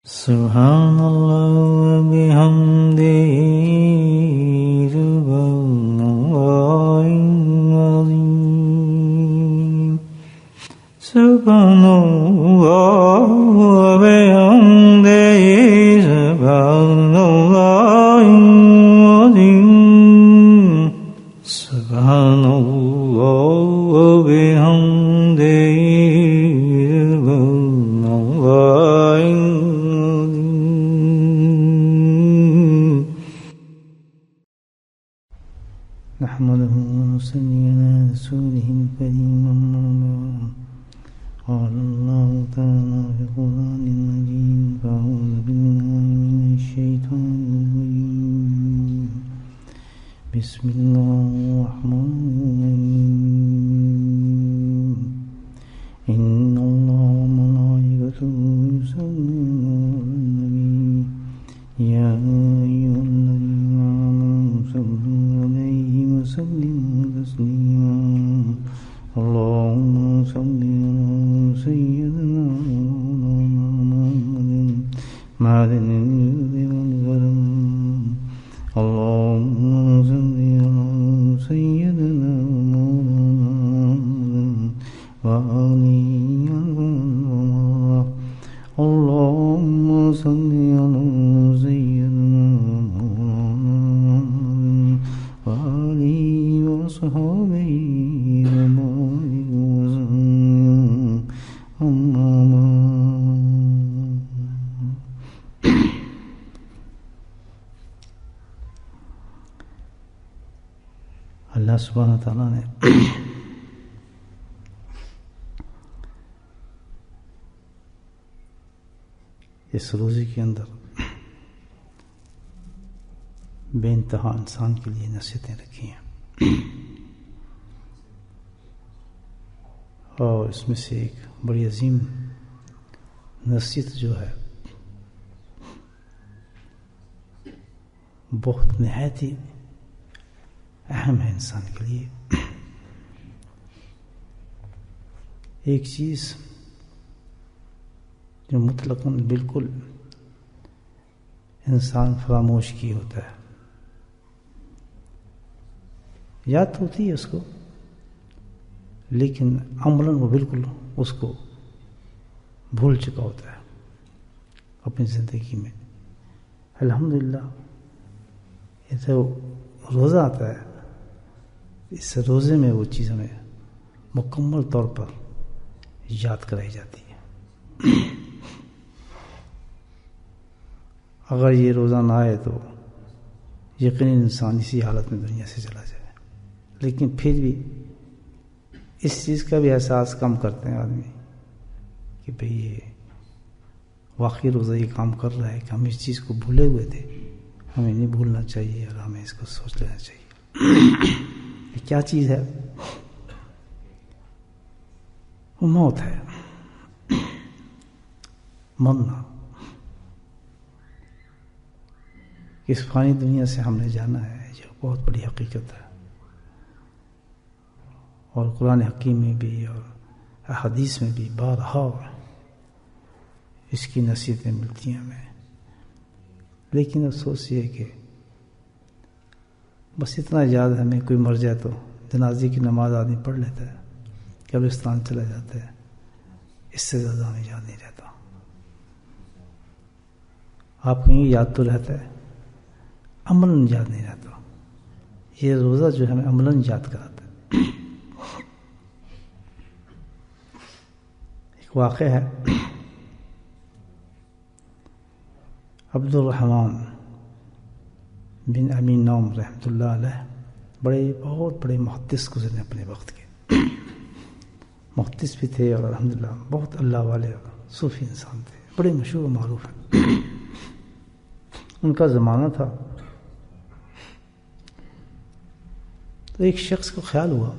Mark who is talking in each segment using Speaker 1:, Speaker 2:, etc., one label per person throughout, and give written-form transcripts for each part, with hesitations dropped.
Speaker 1: Subhanallah bihamdihi subhanallahil azim. Subhanallah bihamdihi subhanallahil azim. Subhanallah bihamdihi نحمده ونصلي على رسوله الكريم أما بعد. قال الله تعالى في القرآن المجيد فأعوذ بالله من الشيطان الرجيم بسم الله الرحمن الرحيم إن الله وملائكته يصلون على النبي يا أيها الذين آمنوا صلوا عليه وسلموا تسليما اللهم صل على سيدنا مولانا محمد معدن الجود والكرم اللهم صل على سيدنا مولانا محمد وآله اللهم صل على سيدنا مولانا محمد وآله وصحبه وبارك وسلم أما بعد. اللہ سبحانہ تعالیٰ نے اس روزے کے اندر بے انتہا انسان کے لیے نصیحتیں رکھی ہیں اور اس میں سے ایک بڑی عظیم نصیحت جو ہے بہت نہایت ہی اہم ہے انسان کے لیے. ایک چیز جو مطلقاً بالکل انسان فراموش کی ہوتا ہے، یاد تو ہوتی ہے اس کو لیکن عملاً وہ بالکل اس کو بھول چکا ہوتا ہے اپنی زندگی میں. الحمدللہ یہ تو روزہ آتا ہے، اس روزے میں وہ چیز ہمیں مکمل طور پر یاد کرائی جاتی ہے. اگر یہ روزہ نہ آئے تو یقیناً انسان اسی حالت میں دنیا سے چلا جائے، لیکن پھر بھی اس چیز کا بھی احساس کم کرتے ہیں آدمی کہ بھئی یہ واقعی روزہ یہ کام کر رہا ہے کہ ہم اس چیز کو بھولے ہوئے تھے، ہمیں نہیں بھولنا چاہیے اور ہمیں اس کو سوچ لینا چاہیے. یہ کیا چیز ہے؟ وہ موت ہے، مرنا. اس فانی دنیا سے ہم نے جانا ہے، یہ بہت بڑی حقیقت ہے. اور قرآن حکیم میں بھی اور احادیث میں بھی بارہا اس کی نصیحتیں ملتی ہیں ہمیں. لیکن افسوس یہ ہے کہ بس اتنا یاد ہے ہمیں، کوئی مر جائے تو جنازے کی نماز آدمی پڑھ لیتا ہے، قبرستان چلا جاتا ہے، اس سے زیادہ ہمیں یاد نہیں رہتا. آپ کہیں یاد تو رہتا ہے، عملاً یاد نہیں رہتا. یہ روزہ جو ہمیں عملاً یاد کراتا ہے. ایک واقعہ ہے، عبد الرحمن بن ابی نعم رحمۃ اللہ علیہ بہت بڑے محدث گزرے اپنے وقت کے. محدث بھی تھے اور الحمدللہ بہت اللہ والے اور صوفی انسان تھے، بڑے مشہور و معروف ہیں. ان کا زمانہ تھا تو ایک شخص کو خیال ہوا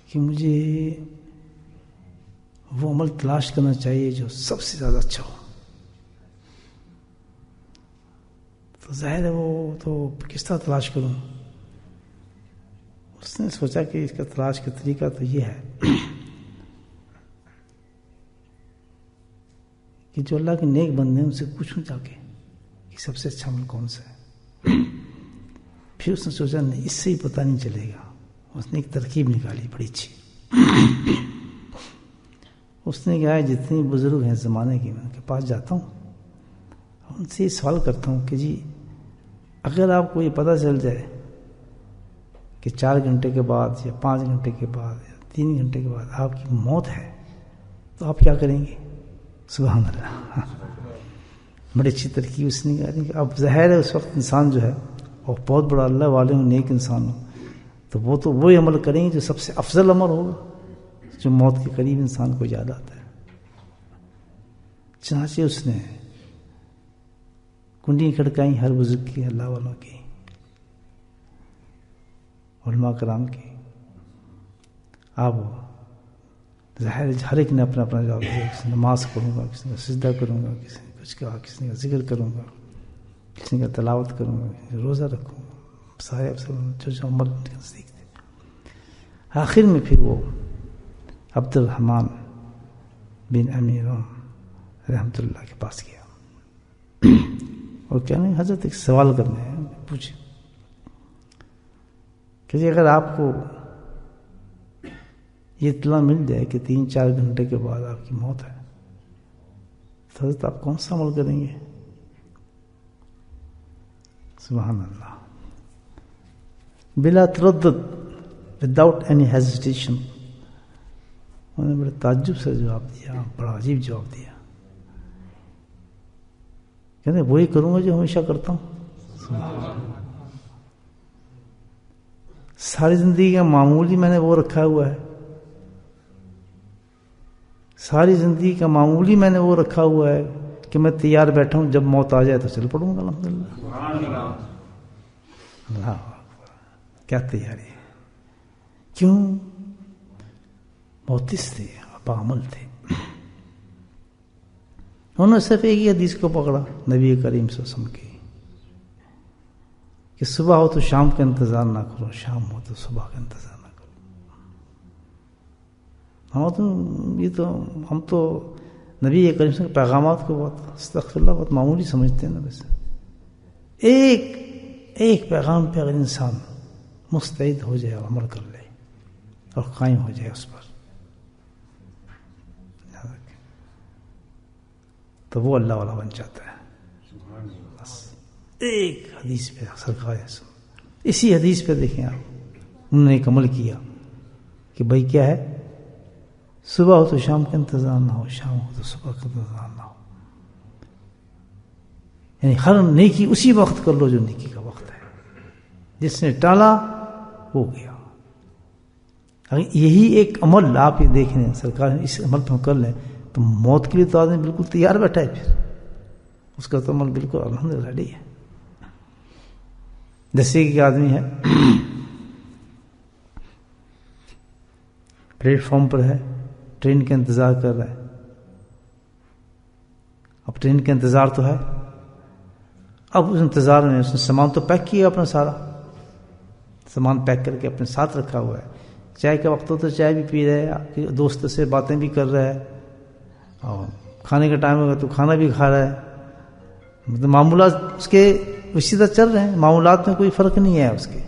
Speaker 1: کہ مجھے وہ عمل تلاش کرنا چاہیے جو سب سے زیادہ اچھا ہو. تو ظاہر ہے وہ تو کس طرح تلاش کروں. اس نے سوچا کہ اس کا تلاش کا طریقہ تو یہ ہے کہ جو اللہ کے نیک بندے ہیں ان سے پوچھوں جا کے کہ سب سے اچھا عمل کون سا ہے. پھر اس نے سوچا نہیں اس سے ہی پتہ نہیں چلے گا. اس نے ایک ترکیب نکالی بڑی اچھی. اس نے کہا جتنے بزرگ ہیں زمانے کے میں ان کے پاس جاتا ہوں ان سے یہ سوال کرتا ہوں کہ جی اگر آپ کو یہ پتہ چل جائے کہ 4 گھنٹے کے بعد یا 5 گھنٹے کے بعد یا 3 گھنٹے کے بعد آپ کی موت ہے تو آپ کیا کریں گے؟ سبحان اللہ. بڑی اچھی ترکیب اس نے کہا کہ اب ظاہر ہے اس وقت انسان جو ہے اور بہت بڑا اللہ والے ہوں نیک انسان ہوں تو وہ تو وہی عمل کریں گے جو سب سے افضل عمل ہوگا جو موت کے قریب انسان کو یاد آتا ہے. چنانچہ اس نے کنڈی کھڑکائی ہر بزرگ کی, اللہ والوں کی, علماء کرام کی. آپ ظاہر ہر ایک نے اپنا اپنا جواب دیا. کسی نے نماز کروں گا, کسی نے سجدہ کروں گا, کسی نے کچھ کہا, کسی نے ذکر کروں گا, کسی نے تلاوت کروں گا, کسی نے روزہ رکھوں گا. صاحب جو جو عمل سیکھتے. آخر میں پھر وہ عبد الرحمن بن امیر رحمۃ اللہ کے پاس گیا اور کیا نہیں حضرت ایک سوال کرنے ہیں. پوچھے کہ اگر آپ کو یہ اطلاع مل جائے کہ 3-4 گھنٹے کے بعد آپ کی موت ہے تو حضرت آپ کون سا عمل کریں گے؟ سبحان اللہ. بلا تردد, وداؤٹ اینی ہیزیٹیشن, انہوں نے بڑے تعجب سے جواب دیا, بڑا عجیب جواب دیا. کہتے ہیں وہی کروں گا جو ہمیشہ کرتا ہوں. ساری زندگی کا معمولی میں نے وہ رکھا ہوا ہے, ساری زندگی کا معمولی میں نے وہ رکھا ہوا ہے کہ میں تیار بیٹھا ہوں جب موت آ جائے تو چل پڑوں گا. الحمدللہ. اللہ کیا تیاری ہے. کیوں؟ موتس تھے, بعمل تھے. انہوں نے صرف ایک ہی حدیث کو پکڑا نبی کریم صلی اللہ علیہ وسلم کی کہ صبح ہو تو شام کا انتظار نہ کرو, شام ہو تو صبح کا انتظار نہ کرو. ہم تو نبی کریم صلی اللہ علیہ وسلم کے پیغامات کو بہت استغفر اللہ بہت معمولی سمجھتے ہیں نا. ویسے ایک پیغام پہ اگر انسان مستعد ہو جائے اور عمل کر لے اور قائم ہو جائے اس پر تو وہ اللہ والا بن جاتا ہے. بس ایک حدیث پہ سرکار اسی حدیث پہ دیکھیں آپ, انہوں نے ایک عمل کیا کہ بھائی کیا ہے, صبح ہو تو شام کا انتظار نہ ہو, شام ہو تو صبح کا انتظار نہ ہو. یعنی ہر نیکی اسی وقت کر لو جو نیکی کا وقت ہے. جس نے ٹالا ہو گیا. یہی ایک عمل آپ یہ دیکھ لیں, سرکار اس عمل پہ کر لیں تو موت کے لیے تو آدمی بالکل تیار بیٹھا ہے. پھر اس کا تو عمل بالکل الحمدللہ ریڈی ہے. جیسے کہ آدمی ہے پلیٹ فارم پر ہے, ٹرین کا انتظار کر رہا ہے. اب ٹرین کا انتظار تو ہے, اب اس انتظار میں اس نے سامان تو پیک کیا, اپنا سارا سامان پیک کر کے اپنے ساتھ رکھا ہوا ہے. چائے کا وقت ہو تو چائے بھی پی رہا ہے, دوست سے باتیں بھی کر رہا ہے, اور کھانے کا ٹائم ہوگا تو کھانا بھی کھا رہا ہے. مطلب معمولات اس کے اسی طرح چل رہے ہیں, معمولات میں کوئی فرق نہیں ہے اس کے.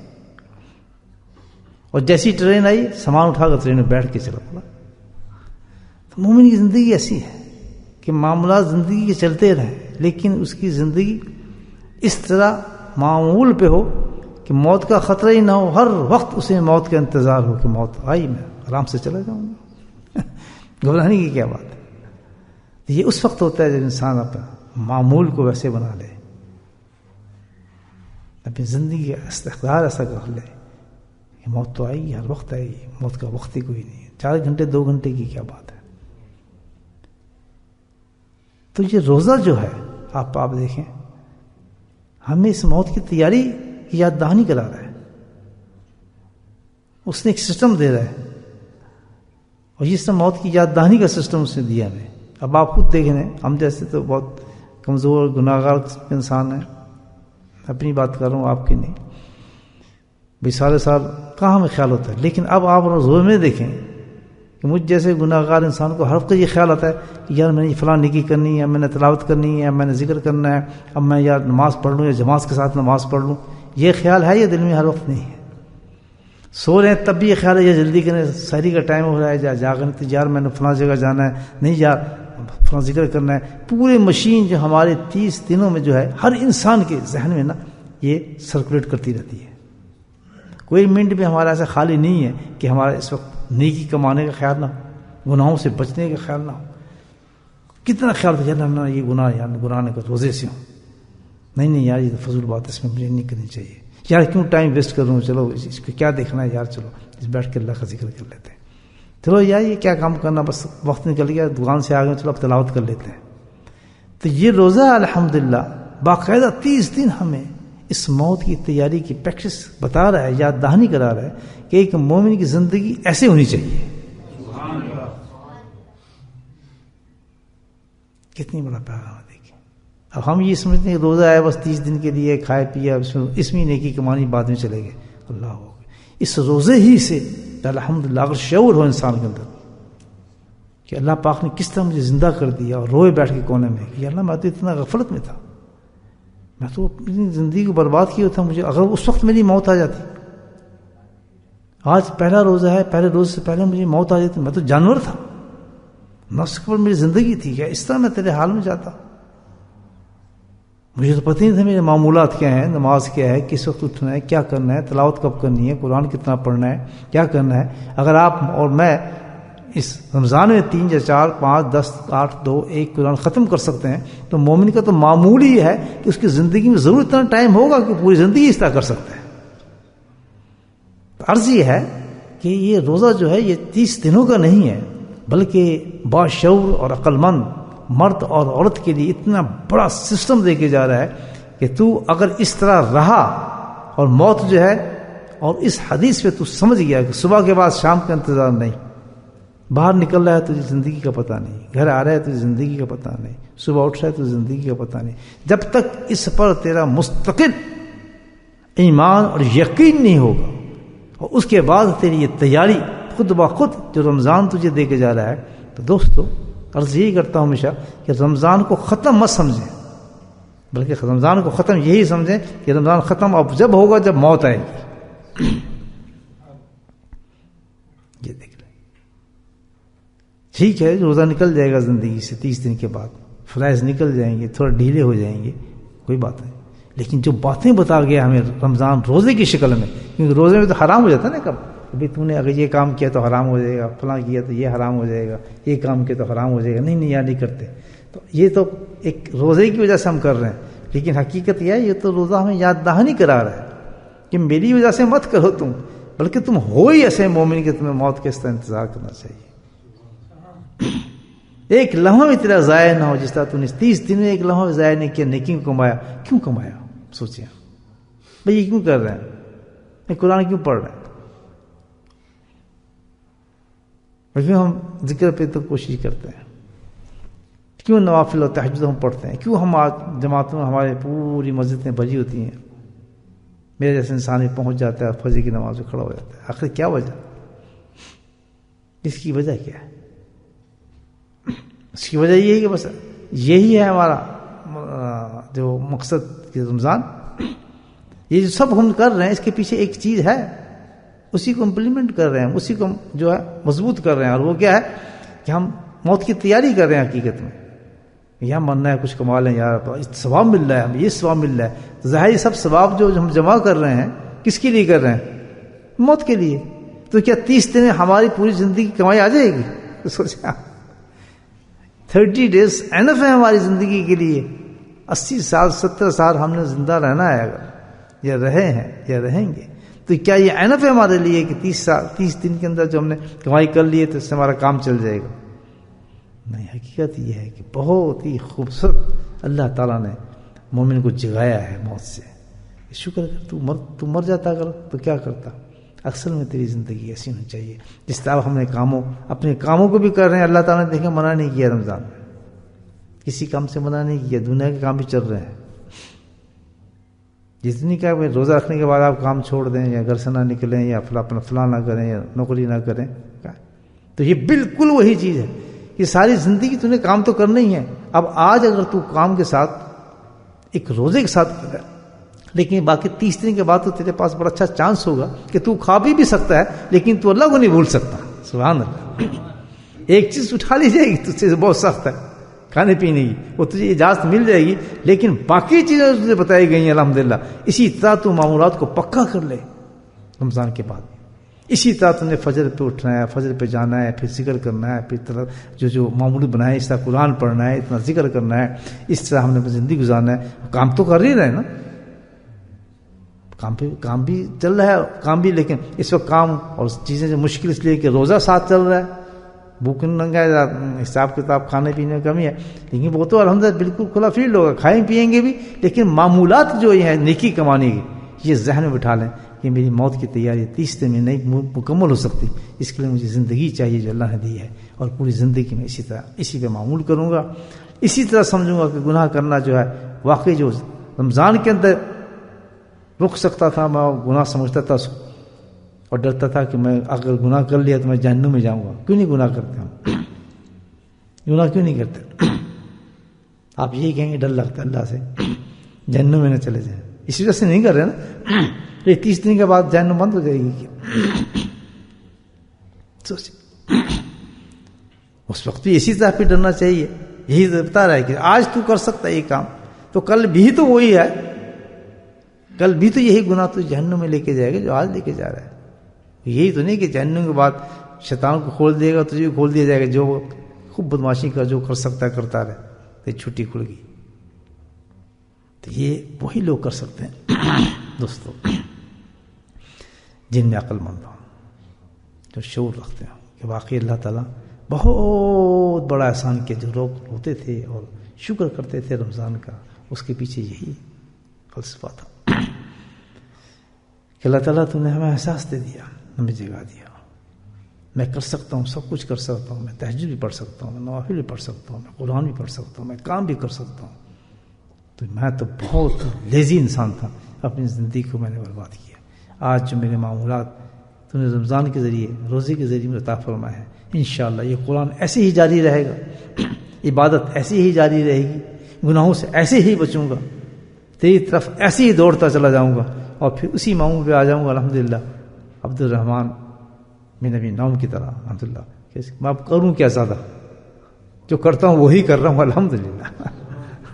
Speaker 1: اور جیسی ٹرین آئی سامان اٹھا کر ٹرین میں بیٹھ کے چلا پڑا. تو مومن کی زندگی ایسی ہے کہ معاملات زندگی کے چلتے رہیں, لیکن اس کی زندگی اس طرح معمول پہ ہو کہ موت کا خطرہ ہی نہ ہو. ہر وقت اسے موت کا انتظار ہو کہ موت آئی میں آرام سے چلا جاؤں گا. گھبرانے کی کیا بات ہے. یہ اس وقت ہوتا ہے جب انسان اپنا معمول کو ویسے بنا لے, اپنی زندگی کا استقرار ایسا کر لے کہ موت تو آئی, ہر وقت آئی, موت کا وقت ہی کوئی نہیں ہے. 4 گھنٹے 2 گھنٹے کی کیا بات ہے. تو یہ روزہ جو ہے آپ دیکھیں, ہمیں اس موت کی تیاری کی یاد دہانی کرا رہا ہے. اس نے ایک سسٹم دے رہا ہے, اور یہ سب موت کی یاد دہانی کا سسٹم اس نے دیا ہمیں. اب آپ خود دیکھ لیں, ہم جیسے تو بہت کمزور گناہگار انسان ہیں, اپنی بات کر رہا ہوں آپ کی نہیں. بھائی سارے سال کہاں ہمیں خیال ہوتا ہے, لیکن اب آپ روزے میں دیکھیں کہ مجھ جیسے گناہ گار انسان کو ہر وقت یہ خیال آتا ہے کہ یار میں نے فلاں نیکی کرنی ہے، میں نے تلاوت کرنی ہے، میں نے ذکر کرنا ہے، اب میں یار نماز پڑھ لوں یا جماعت کے ساتھ نماز پڑھ لوں. یہ خیال ہے یہ دل میں ہر وقت نہیں ہے. سو رہے ہیں تب بھی یہ خیال ہے یا جلدی کریں، سحری کا ٹائم ہو رہا ہے، جاگنے تو یار میں نے فلاں جگہ جانا ہے، نہیں یار فلاں ذکر کرنا ہے. پورے مشین جو ہمارے 30 دنوں میں جو ہے ہر انسان کے ذہن میں نا یہ سرکولیٹ کرتی رہتی ہے. کوئی منٹ بھی ہمارا ایسا خالی نہیں ہے کہ ہمارا اس وقت نیکی کمانے کا خیال نہ ہو، گناہوں سے بچنے کا خیال نہ ہو. کتنا خیال تھا یار نہ یہ گناہ یار گناہ نے کر روزے سے ہوں، نہیں یار یہ تو فضول بات ہے، اس میں مجھے نہیں کرنی چاہیے، یار کیوں ٹائم ویسٹ کروں، چلو اس کو کیا دیکھنا ہے یار، چلو اس بیٹھ کے اللہ کا ذکر کر لیتے ہیں، چلو یار یہ کیا کام کرنا، بس وقت نکل گیا دکان سے آ گئے، چلو اب تلاوت کر لیتے ہیں. تو یہ روزہ الحمدللہ باقاعدہ 30 دن ہمیں اس موت کی تیاری کی پریکٹس بتا رہا ہے، یاد دہانی کرا رہا ہے کہ ایک مومن کی زندگی ایسے ہونی چاہیے. کتنی بڑا پیغام ہے دیکھیں. اب ہم یہ سمجھتے ہیں کہ روزہ ہے بس 30 دن کے لیے کھائے پیا، اس میں نیکی کمانی بعد میں چلے گئے. اللہ ہو گئے اس روزے ہی سے الحمدللہ اگر شعور ہو انسان کے اندر کہ اللہ پاک نے کس طرح مجھے زندہ کر دیا، اور روئے بیٹھ کے کونے میں کہ اللہ میں تو اتنا غفلت میں تھا، میں تو اپنی زندگی کو برباد کیا تھا، مجھے اگر اس وقت میری موت آ جاتی، آج پہلا روزہ ہے، پہلے روز سے پہلے مجھے موت آ جاتی، میں تو جانور تھا، نفس پر میری زندگی تھی، کیا اس طرح میں تیرے حال میں جاتا؟ مجھے تو پتہ نہیں تھا میرے معمولات کیا ہیں، نماز کیا ہے، کس وقت اٹھنا ہے، کیا کرنا ہے، تلاوت کب کرنی ہے، قرآن کتنا پڑھنا ہے، کیا کرنا ہے. اگر آپ اور میں اس رمضان میں 3 یا 4 5 10 8 2 1 قرآن ختم کر سکتے ہیں تو مومن کا تو معمول ہی ہے کہ اس کی زندگی میں ضرور اتنا ٹائم ہوگا کہ پوری زندگی اس طرح کر سکتا ہے. عرض یہ ہے کہ یہ روزہ جو ہے یہ 30 دنوں کا نہیں ہے، بلکہ باشعور اور عقل مند مرد اور عورت کے لیے اتنا بڑا سسٹم دے کے جا رہا ہے کہ تو اگر اس طرح رہا اور موت جو ہے، اور اس حدیث پہ تو سمجھ گیا کہ صبح کے بعد شام کا انتظار نہیں، باہر نکل رہا ہے تجھے زندگی کا پتہ نہیں، گھر آ رہا ہے تجھے زندگی کا پتہ نہیں، صبح اٹھ رہا ہے تجھے زندگی کا پتہ نہیں. جب تک اس پر تیرا مستقل ایمان اور یقین نہیں ہوگا، اور اس کے بعد تیری یہ تیاری خود بخود جو رمضان تجھے دے کے جا رہا ہے، تو دوستو عرض یہی کرتا ہوں ہمیشہ کہ رمضان کو ختم مت سمجھیں، بلکہ رمضان کو ختم یہی سمجھیں کہ رمضان ختم اب جب ہوگا جب موت آئے گی. یہ دیکھ لیں، ٹھیک ہے روزہ نکل جائے گا زندگی سے 30 دن کے بعد، فرائض نکل جائیں گے، تھوڑا ڈھیلے ہو جائیں گے، کوئی بات نہیں، لیکن جو باتیں بتا گیا ہمیں رمضان روزے کی شکل میں، کیونکہ روزے میں تو حرام ہو جاتا ہے نا، کب ابھی تو نے اگر یہ کام کیا تو حرام ہو جائے گا، فلاں کیا تو یہ حرام ہو جائے گا، یہ کام کیا تو حرام ہو جائے گا، نہیں یار نہیں کرتے. تو یہ تو ایک روزے کی وجہ سے ہم کر رہے ہیں، لیکن حقیقت یہ تو روزہ ہمیں یاد دہانی کرا رہا ہے کہ میری وجہ سے مت کرو تم، بلکہ تم ہو ہی ایسے مومن کہ تمہیں موت کے اس طرح انتظار کرنا چاہیے. ایک لمحہ بھی تیرا ضائع نہ ہو، جس طرح تو نے 30 دن میں ایک لمحہ بھی ضائع نہیں کیا، نیکی کو کمایا. کیوں کمایا؟ سوچیں بھئی یہ کیوں کر رہے ہیں، یہ قرآن کیوں پڑھ رہے ہیں، کیوں ہم ذکر پہ تو کوشش کرتے ہیں، کیوں نوافل اور تہجد ہم پڑھتے ہیں، کیوں ہم جماعتوں میں ہمارے پوری مسجد میں بجی ہوتی ہیں، میرے جیسے انسان ہی پہنچ جاتا ہے فجر کی نماز میں کھڑا ہو جاتا ہے. آخر کیا وجہ، اس کی وجہ کیا ہے؟ اس کی وجہ یہ ہے کہ بس یہی ہے ہمارا جو مقصد کہ رمضان، یہ جو سب ہم کر رہے ہیں اس کے پیچھے ایک چیز ہے، اسی کو امپلیمنٹ کر رہے ہیں، اسی کو جو ہے مضبوط کر رہے ہیں، اور وہ کیا ہے کہ ہم موت کی تیاری کر رہے ہیں. حقیقت میں یہاں مرنا ہے، کچھ کما لیں یار، ثواب مل رہا ہے، ہمیں یہ ثواب مل رہا ہے. تو ظاہر یہ سب ثواب جو ہم جمع کر رہے ہیں کس کے لیے کر رہے ہیں؟ موت کے لیے. تو کیا 30 دن میں ہماری پوری زندگی کی کمائی آ جائے گی؟ سوچیں 30 days انف ہے ہماری زندگی کے لیے. 80 سال 70 سال ہم نے زندہ رہنا ہے، اگر یا رہے ہیں یا رہیں گے، تو کیا یہ انف ہے ہمارے لیے کہ 30 دن کے اندر جو ہم نے کمائی کر لی ہے تو اس سے ہمارا کام چل جائے گا؟ نہیں، حقیقت یہ ہے کہ بہت ہی خوبصورت اللہ تعالیٰ نے مومن کو جگایا ہے موت سے. شکر کر، تو مر جاتا اگر تو کیا کرتا. اکثر میں تیری زندگی ایسی ہونی چاہیے جس طرح ہم نے اپنے کاموں کو بھی کر رہے ہیں. اللہ تعالیٰ نے دیکھیں منع نہیں کیا رمضان میں، کسی کام سے منع نہیں کیا، دنیا کے کام بھی چل رہے ہیں. جتنی کہ روزہ رکھنے کے بعد آپ کام چھوڑ دیں یا گھر سے نہ نکلیں یا اپنا فلاں نہ کریں یا نوکری نہ کریں، تو یہ بالکل وہی چیز ہے کہ ساری زندگی تو نے کام تو کرنا ہی ہے. اب آج اگر تو کام کے ساتھ ایک روزے کے ساتھ کر رہا ہے، لیکن باقی 30 دن کے بعد تو تیرے پاس بڑا اچھا چانس ہوگا کہ تو کھا بھی سکتا ہے، لیکن تو اللہ کو نہیں بھول سکتا. سبحان اللہ. ایک چیز اٹھا لی جائے گی تجھ سے بہت سخت ہے کھانے پینے کی، وہ تجھے اجازت مل جائے گی، لیکن باقی چیزیں تجھے بتائی گئی ہیں الحمدللہ. اسی طرح تو معمولات کو پکا کر لے رمضان کے بعد. اسی طرح تم نے فجر پہ اٹھنا ہے، فجر پہ جانا ہے، پھر ذکر کرنا ہے، پھر طرح جو معمول بنائے اس طرح قرآن پڑھنا ہے، اتنا ذکر کرنا ہے، اس طرح ہم نے زندگی گزارنا ہے. کام تو کر ہی رہے نا، کام بھی چل رہا ہے، کام بھی، لیکن اس وقت کام اور چیزیں جو مشکل اس لیے کہ روزہ ساتھ چل رہا ہے، بھوک ننگا ہے، حساب کتاب کھانے پینے میں کمی ہے، لیکن وہ تو الحمدللہ بالکل کھلا فیلڈ ہوگا، کھائیں پیئیں گے بھی، لیکن معمولات جو ہیں نیکی کمانے کی یہ ذہن میں بٹھا لیں کہ میری موت کی تیاری 30 دن میں نہیں مکمل ہو سکتی. اس کے لیے مجھے زندگی چاہیے جو اللہ نے دی ہے، اور پوری زندگی میں اسی پہ معمول کروں گا. اسی طرح سمجھوں گا کہ گناہ کرنا جو ہے واقعی جو رمضان کے اندر رک سکتا تھا، میں گناہ سمجھتا تھا اس کو اور ڈرتا تھا کہ میں اگر گناہ کر لیا تو میں جہنم میں جاؤں گا. کیوں نہیں گناہ کرتے ہم؟ گناہ کیوں نہیں کرتے؟ آپ یہی کہیں گے ڈر لگتا ہے اللہ سے جہنم میں نہ چلے جائیں، اسی وجہ سے نہیں کر رہے نا. یہ 30 دن کے بعد جہنم بند ہو جائے گی کیا؟ سوچیں اس وقت بھی اسی طرح پہ ڈرنا چاہیے. یہی بتا رہا ہے کہ آج تو کر سکتا ہے یہ کام، تو کل بھی تو وہی ہے، کل بھی تو یہی گناہ تو جہنم میں لے کے جائے گا جو آج لے کے جا رہا ہے. یہی تو نہیں کہ جہنم کے بعد شیطان کو کھول دے گا، تجھے بھی کھول دیا جائے گا، جو خوب بدماشی کر جو کر سکتا ہے کرتا رہے، تو چھٹی کھل گئی. تو یہ وہی لوگ کر سکتے ہیں دوستو جن میں عقل مند ہوں، جو شعور رکھتے ہیں کہ واقعی اللہ تعالیٰ بہت بڑا احسان کیا. جو لوگ روتے تھے اور شکر کرتے تھے رمضان کا، اس کے پیچھے یہی فلسفہ تھا کہ اللہ تعالیٰ تم نے ہمیں احساس دے دیا، ہمیں جگا دیا، میں کر سکتا ہوں، سب کچھ کر سکتا ہوں، میں تہجد بھی پڑھ سکتا ہوں، میں نوافل بھی پڑھ سکتا ہوں، میں قرآن بھی پڑھ سکتا ہوں، میں کام بھی کر سکتا ہوں. تو میں تو بہت لیزی انسان تھا، اپنی زندگی کو میں نے برباد کیا. آج جو میرے معمولات تو نے رمضان کے ذریعے، روزے کے ذریعے مجھے عطا فرمایا ہے، انشاءاللہ یہ قرآن ایسے ہی جاری رہے گا، عبادت ایسی ہی جاری رہے گی، گناہوں سے ایسے ہی بچوں گا، تیری طرف ایسے ہی دوڑتا چلا جاؤں گا، اور پھر اسی معمول پہ آ جاؤں گا الحمدللہ عبد الرحمن بن ابی نعم کی طرح. الحمدللہ میں اب کروں کیا، زیادہ جو کرتا ہوں وہی کر رہا ہوں الحمدللہ.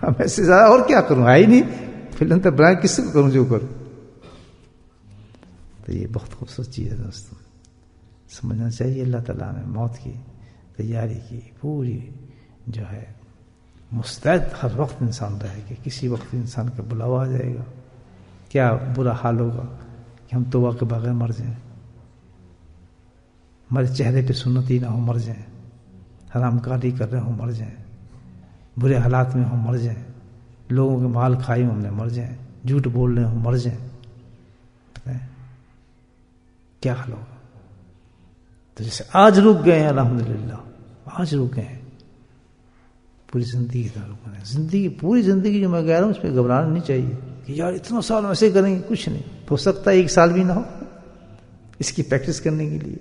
Speaker 1: اب ایسے زیادہ اور کیا کروں، ہے ہی نہیں فلم تو برائے کس سے کروں جو کروں. تو یہ بہت خوبصورت چیز ہے دوستوں، سمجھنا چاہیے. اللہ تعالیٰ نے موت کی تیاری کی پوری جو ہے مستعد ہر وقت انسان رہے کہ کسی وقت انسان کا بلاوا آ جائے گا. کیا برا حال ہوگا کہ ہم توبہ کے بغیر مر جائیں، ہمارے چہرے پہ سنت ہی نہ ہو، مر جائیں، حرام کاری کر رہے ہوں مر جائیں، برے حالات میں ہم مر جائیں، لوگوں کے مال کھائی ہم نے مر جائیں، جھوٹ بول رہے ہوں مر جائیں، کیا حال ہوگا؟ تو جیسے آج رک گئے ہیں الحمدللہ، آج رک گئے ہیں، پوری زندگی کا رکنا ہے. زندگی پوری زندگی جو میں کہہ رہا ہوں اس پہ گھبرانا نہیں چاہیے کہ یار اتنا سال ایسے کریں گے. کچھ نہیں ہو سکتا، 1 سال بھی نہ ہو اس کی پریکٹس کرنے کے لیے،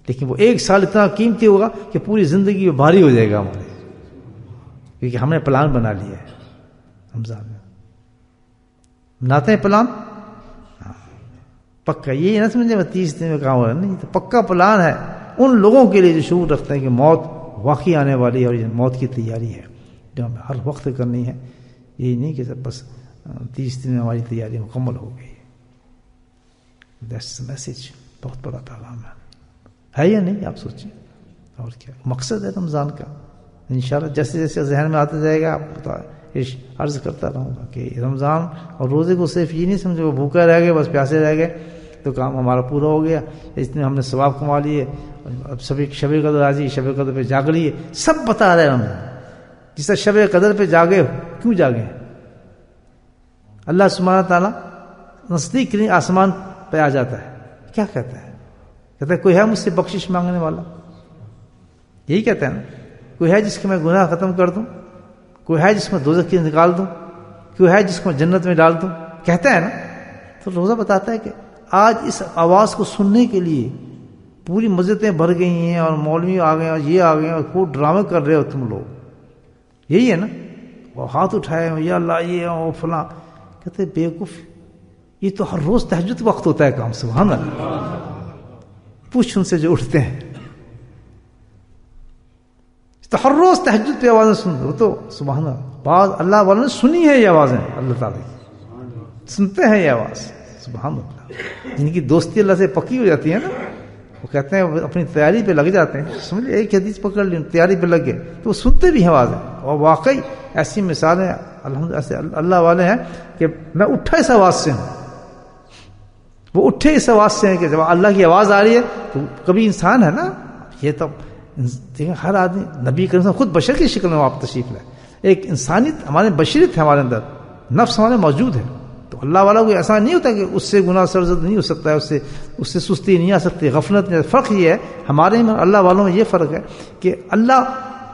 Speaker 1: لیکن وہ 1 سال اتنا قیمتی ہوگا کہ پوری زندگی میں بھاری ہو جائے گا ہمارے، کیونکہ ہم نے پلان بنا لیا ہے. رمضان میں بناتے ہیں پلان پکا، یہ نہ سمجھے میں 30 دن میں کام ہو رہا ہے، نہیں، تو پکا پلان ہے ان لوگوں کے لیے جو شعور رکھتے ہیں کہ موت واقعی آنے والی ہے اور یہ موت کی تیاری ہے جو ہمیں ہر وقت کرنی ہے. یہی نہیں کہ بس 30 دن میں ہماری تیاری مکمل ہو گئی. دیٹس میسج، بہت بڑا پیغام ہے یا نہیں؟ آپ سوچیں. اور کیا مقصد ہے رمضان کا؟ انشاءاللہ جیسے جیسے ذہن میں آتا جائے گا آپ کو عرض کرتا رہوں گا کہ رمضان اور روزے کو صرف یہ نہیں سمجھو وہ بھوکے رہ گئے، بس پیاسے رہ گئے تو کام ہمارا پورا ہو گیا، اس میں ہم نے ثواب کما لیے، اب سبھی شب قدر آجی، شب قدر پہ جاگ لیے، سب بتا رہے ہیں ہم. جس طرح شب قدر پہ جاگے، کیوں جاگے؟ اللہ سبحانہ تعالیٰ نزدیک نہیں آسمان پہ آ جاتا ہے، کیا کہتا ہے؟ کہتا ہے کوئی ہے مجھ سے بخشش مانگنے والا؟ یہی کہتا ہے نا، کوئی ہے جس کے میں گناہ ختم کر دوں، کوئی ہے جس میں دوزخ سے نکال دوں، کوئی ہے جس کو جنت میں ڈال دوں، کہتا ہے نا. تو روزہ بتاتا ہے کہ آج اس آواز کو سننے کے لیے پوری مسجدیں بھر گئی ہیں اور مولوی آ گئے اور یہ آ گئے اور خوب ڈرامے کر رہے ہو تم لوگ، یہی ہے نا، وہ ہاتھ اٹھائے یا اللہ یہ وہ فلاں، کہتے بیوقوف، یہ تو ہر روز تہجد وقت ہوتا ہے کام، سبحان اللہ، پوچھ ان سے جو اٹھتے ہیں، تو ہر روز تہجد پہ آوازیں سن، وہ تو سبحان اللہ، بعض اللہ والوں نے سنی ہے یہ آوازیں، اللہ تعالیٰ کی سنتے ہیں یہ آواز، سبحان اللہ، جن کی دوستی اللہ سے پکی ہو جاتی ہے نا، وہ کہتے ہیں اپنی تیاری پہ لگ جاتے ہیں، سمجھ ایک حدیث پکڑ لی تیاری پہ لگ گئے تو وہ سنتے بھی ہیں آوازیں، اور واقعی ایسی مثالیں الحمدللہ ایسے اللہ والے ہیں کہ میں اٹھا اس آواز سے ہوں، وہ اٹھے اس آواز سے ہیں کہ جب اللہ کی آواز آ رہی ہے تو کبھی انسان ہے نا، یہ تو دیکھیں ہر آدمی، نبی کریم صلی اللہ علیہ وسلم خود بشر کی شکل میں آپ تشریف لائے، ایک انسانیت ہمارے بشریت ہے، ہمارے اندر نفس ہمارے موجود ہے، تو اللہ والا کوئی ایسا نہیں ہوتا کہ اس سے گناہ سرزد نہیں ہو سکتا ہے، اس سے سستی نہیں آ سکتی، غفلت نہیں، فرق یہ ہے ہمارے میں اللہ والوں میں، یہ فرق ہے کہ اللہ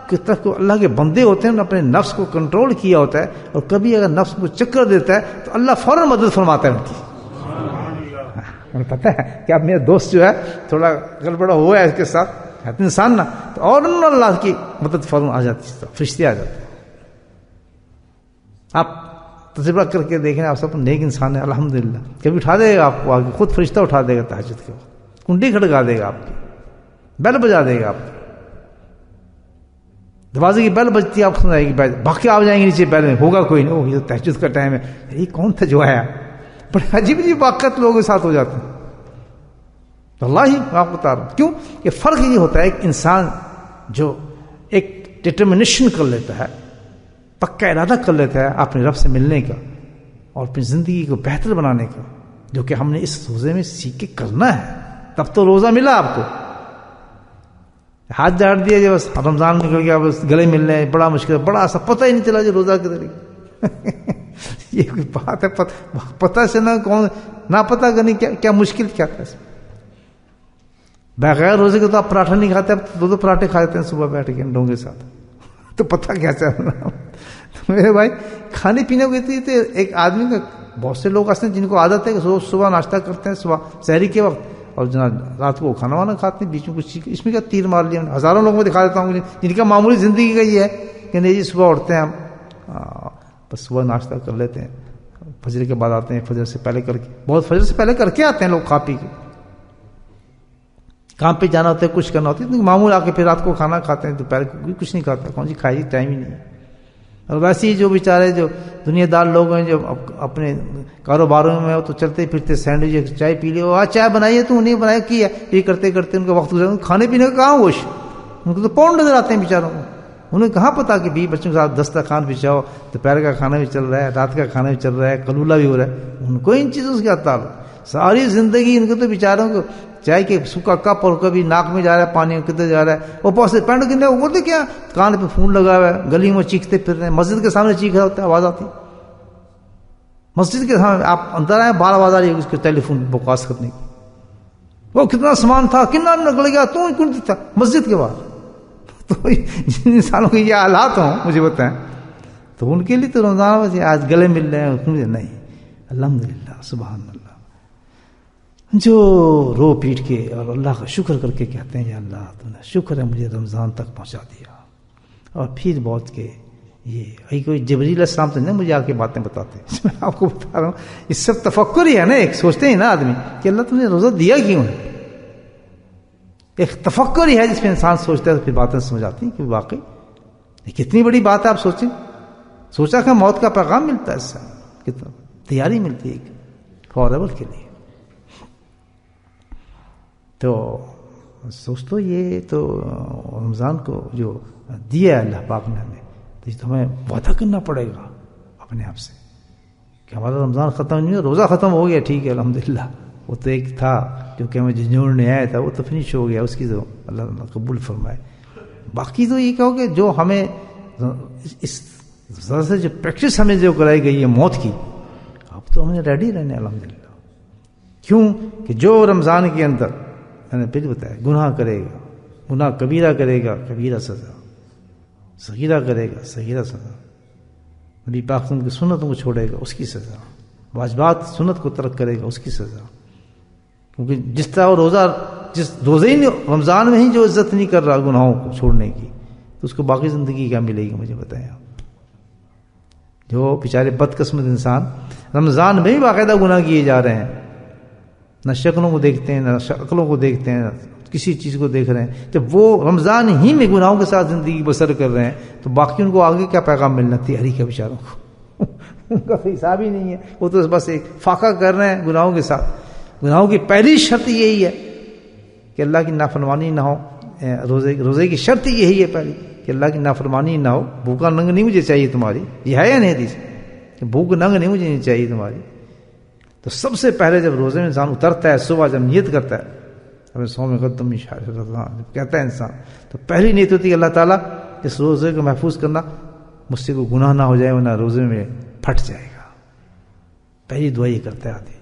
Speaker 1: کی طرف کو اللہ کے بندے ہوتے ہیں، اپنے نفس کو کنٹرول کیا ہوتا ہے، اور کبھی اگر نفس کو چکر دیتا ہے تو اللہ فوراً مدد فرماتا ہے ان کی، ہمیں پتہ ہے کہ اب میرا دوست جو ہے تھوڑا گڑبڑا ہوا ہے اس کے ساتھ، انسان نا، تو اور اللہ کی مدد فوراً آ جاتی ہے، فرشتے آ جاتے ہیں۔ آپ تجربہ کر کے دیکھیں، آپ سب نیک انسان ہیں الحمدللہ، کبھی اٹھا دے گا آپ کو آگے، خود فرشتہ اٹھا دے گا تہجد کے وقت، کنڈی کھڑکا دے گا آپ کی، بیل بجا دے گا آپ کی، دروازے کی بیل بجتی ہے، آپ سنائے گی بیل، بھاگ کے آپ جائیں گے نیچے، بیل میں ہوگا کوئی نہیں، اوہ یہ تو تہجد کا ٹائم ہے، یہ کون تھا جو آیا، بڑے عجیب عجیب واقعات لوگوں کے ساتھ ہو جاتے ہیں، اللہ ہی آپ بتا رہا ہوں، کیوں کہ فرق یہ ہوتا ہے، ایک انسان جو ایک ڈٹرمنیشن کر لیتا ہے، پکا ارادہ کر لیتا ہے اپنے رب سے ملنے کا اور اپنی زندگی کو بہتر بنانے کا، جو کہ ہم نے اس روزے میں سیکھ کے کرنا ہے، تب تو روزہ ملا آپ کو، ہاتھ جاڑ دیا جو بس رمضان نکل گیا، بس گلے مل رہے ہیں، بڑا مشکل ہے، بڑا سا پتہ ہی نہیں چلا جو روزہ کے طریقے یہ کوئی بات ہے، پتہ سے نہ کون نہ پتہ کرنی کیا مشکل کیا تھا، بغیر روزے کے تو آپ پراٹھا نہیں کھاتے، اب دو پراٹھے کھا لیتے ہیں صبح بیٹھ کے انڈوں کے ساتھ، تو پتہ کیا چل رہا، میرے بھائی کھانے پینے کو تھے ایک آدمی کا، بہت سے لوگ ایسے ہیں جن کو عادت ہے کہ صبح ناشتہ کرتے ہیں صبح سحری کے وقت، اور جناب رات کو کھانا وانا کھاتے ہیں، بیچ میں کچھ اس میں کیا تیر مار لیا، ہزاروں لوگوں کو دکھا دیتا ہوں جن کا معمولی زندگی کا یہ ہے کہ نہیں جی صبح اٹھتے ہیں ہم بس صبح ناشتہ کر لیتے ہیں، فجر کے بعد آتے ہیں، فجر سے پہلے کر کے، بہت فجر سے پہلے کر کے آتے ہیں لوگ کھا پی کے، کام پہ جانا ہوتا ہے، کچھ کرنا ہوتا ہے، معمول آ کے پھر رات کو کھانا کھاتے ہیں، دوپہر کو کچھ نہیں کھاتا، کون سی کھائی ٹائم ہی نہیں ہے، اور ویسے ہی جو بیچارے جو دنیا دار لوگ ہیں جو اپنے کاروباروں میں ہو تو چلتے پھرتے سینڈوچ چائے پی لیے، آج چائے بنائی ہے تو نہیں بنایا کی ہے، یہ کرتے کرتے ان کا وقت گزرا، کھانے پینے کا کہاں ہوش، ان کو تو پاؤنڈ نظر آتے ہیں بیچاروں کو، انہیں کہاں پتا کہ بھی بچوں کے ساتھ دسترخوان بچھاؤ، دوپہر کا کھانا بھی چل رہا ہے، رات کا کھانا بھی چل رہا ہے، قلولہ بھی ہو رہا ہے، ان کو ان چیزوں سے کیا تعلق، ساری زندگی ان کو تو بیچاروں کو چائے کے سوکھا کپ، اور کبھی ناک میں جا رہا ہے پانی، کدھر جا رہا ہے، وہ پاس پینٹ گرنے وہ کرتے کیا، کان پہ فون لگا ہوا ہے، گلی میں چیختے پھر رہے ہیں، مسجد کے سامنے چیخ رہا ہوتا ہے، آواز آتی، مسجد کے سامنے آپ اندر آئے، بار آواز آ رہی ہے اس کے ٹیلی فون بکواس کرنے کی، وہ کتنا سامان تھا، کتنا نکل گیا، تو کون تھا مسجد کے باہر، تو جن انسانوں کے یہ حالات ہوں مجھے بتائیں، تو ان کے لیے تو رمضان میں آج گلے مل رہے ہیں، مجھے نہیں، الحمدللہ سبحان اللہ، جو رو پیٹ کے اور اللہ کا شکر کر کے کہتے ہیں یا اللہ تم نے شکر ہے مجھے رمضان تک پہنچا دیا، اور پھر بہت کے یہ کوئی جبریل علیہ السلام تو نہیں مجھے آ کے باتیں بتاتے، میں آپ کو بتا رہا ہوں، اس سب تفکر ہی ہے نا، ایک سوچتے ہیں نا آدمی کہ اللہ تم نے روزہ دیا کیوں ہے، ایک تفکر ہی ہے جس میں انسان سوچتا ہے، تو پھر باتیں سمجھ آتی ہیں کہ واقعی یہ کتنی بڑی بات ہے، آپ سوچیں، سوچا کہ موت کا پیغام ملتا ہے، اس سے کتنا تیاری ملتی ہے فار ایور کے لیے، تو دوستو یہ تو رمضان کو جو دیا ہے اللہ پاک نے ہمیں، تو یہ تو ہمیں وعدہ کرنا پڑے گا اپنے آپ سے کہ ہمارا رمضان ختم نہیں ہو، روزہ ختم ہو گیا ٹھیک ہے الحمدللہ، وہ تو ایک تھا جو کہ ہمیں جھنجھوڑنے آیا تھا، وہ تو فنش ہو گیا، اس کی تو اللہ قبول فرمائے، باقی تو یہ کہو کہ جو ہمیں اس ذرا سے جو پریکٹس ہمیں جو کرائی گئی ہے موت کی، اب تو ہمیں ریڈی رہنے الحمدللہ، کیوں کہ جو رمضان کے اندر میں نے پہلے بتایا گناہ کرے گا، گناہ کبیرہ کرے گا کبیرہ سزا، صغیرہ کرے گا صغیرہ سزا، نبی پاک کی سنتوں کو چھوڑے گا اس کی سزا، واجبات سنت کو ترک کرے گا اس کی سزا، کیونکہ جس طرح وہ روزہ جس روزے ہی رمضان میں ہی جو عزت نہیں کر رہا گناہوں کو چھوڑنے کی، تو اس کو باقی زندگی کیا ملے گی؟ مجھے بتائیں آپ. جو بیچارے بدقسمت انسان رمضان میں بھی باقاعدہ گناہ کیے جا رہے ہیں، نہ شکلوں کو دیکھتے ہیں، نہ شکلوں کو دیکھتے ہیں، کسی چیز کو دیکھ رہے ہیں. جب وہ رمضان ہی میں گناہوں کے ساتھ زندگی بسر کر رہے ہیں تو باقی ان کو آگے کیا پیغام ملنا؟ تیاری کا بیچاروں کو ان کا حساب ہی نہیں ہے. وہ تو بس ایک فاقہ کر رہے ہیں گناہوں کے ساتھ. گناہوں کی پہلی شرط یہی ہے کہ اللہ کی نافرمانی نہ ہو. روزے کی شرط یہی ہے پہلی کہ اللہ کی نافرمانی نہ ہو. بھوکا ننگ نہیں مجھے چاہیے تمہاری. یہ ہے یا نہیں حدیث کہ بھوک ننگ نہیں مجھے نہیں چاہیے تمہاری؟ تو سب سے پہلے جب روزے میں انسان اترتا ہے، صبح جب نیت کرتا ہے، ہمیں سو میں قدم کہتا ہے انسان، تو پہلی نیت ہوتی ہے اللہ تعالیٰ اس روزے کو محفوظ کرنا، مجھ سے کوئی گناہ نہ ہو جائے ورنہ روزے میں پھٹ جائے گا. پہلی دعا یہ کرتا ہے آدمی.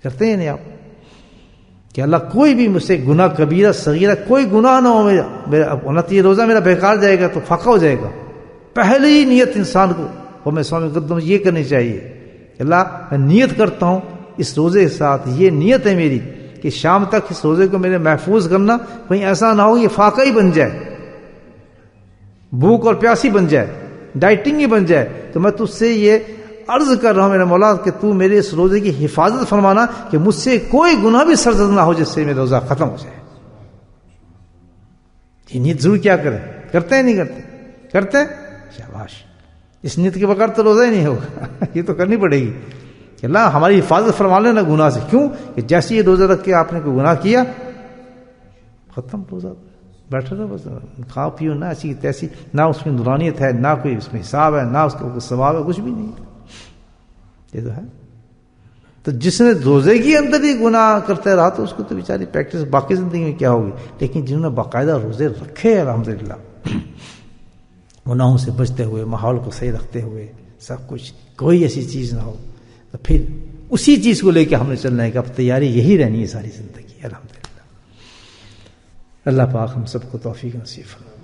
Speaker 1: کرتے ہیں نہیں آپ کہ اللہ کوئی بھی مجھ سے گناہ کبیرہ صغیرہ کوئی گناہ نہ ہو میرا، یہ روزہ میرا بیکار جائے گا تو فاقہ ہو جائے گا. پہلی نیت انسان کو وہ میں سو میں قدم یہ کرنی چاہیے کہ اللہ میں نیت کرتا ہوں اس روزے کے ساتھ، یہ نیت ہے میری کہ شام تک اس روزے کو میرے محفوظ کرنا، کہیں ایسا نہ ہو یہ فاقہ ہی بن جائے، بھوک اور پیاسی بن جائے، ڈائٹنگ ہی بن جائے. تو میں تجھ سے یہ عرض کر رہا ہوں میرے مولا کہ تو میرے اس روزے کی حفاظت فرمانا کہ مجھ سے کوئی گناہ بھی سرزد نہ ہو جس سے میرا روزہ ختم ہو جائے. یہ نیت ضرور کیا کریں. کرتے ہیں نہیں کرتے؟ کرتے ہیں. شاباش. اس نیت کے بغیر تو روزہ ہی نہیں ہوگا. یہ تو کرنی پڑے گی کہ اللہ ہماری حفاظت فرما لینا گناہ سے. کیوں کہ جیسے یہ روزہ رکھ کے آپ نے کوئی گناہ کیا، ختم روزہ، بیٹھے رہو بس، کھا پیو نہ ایسی تیسی، نہ اس میں نورانیت ہے، نہ کوئی اس میں حساب ہے، نہ اس کا کوئی ثواب ہے، کچھ بھی نہیں. یہ تو ہے. تو جس نے روزے کے اندر ہی گناہ کرتے رہا تو اس کو تو بیچاری پریکٹس باقی زندگی میں کیا ہوگی. لیکن جنہوں نے باقاعدہ روزے رکھے الحمدللہ، گناہوں سے بچتے ہوئے، ماحول کو صحیح رکھتے ہوئے، سب کچھ، کوئی ایسی چیز نہ ہو، تو پھر اسی چیز کو لے کے ہم نے چلنا ہے کہ اب تیاری یہی رہنی ہے ساری زندگی. الحمدللہ. اللہ پاک ہم سب کو توفیق نصیب فرمائے.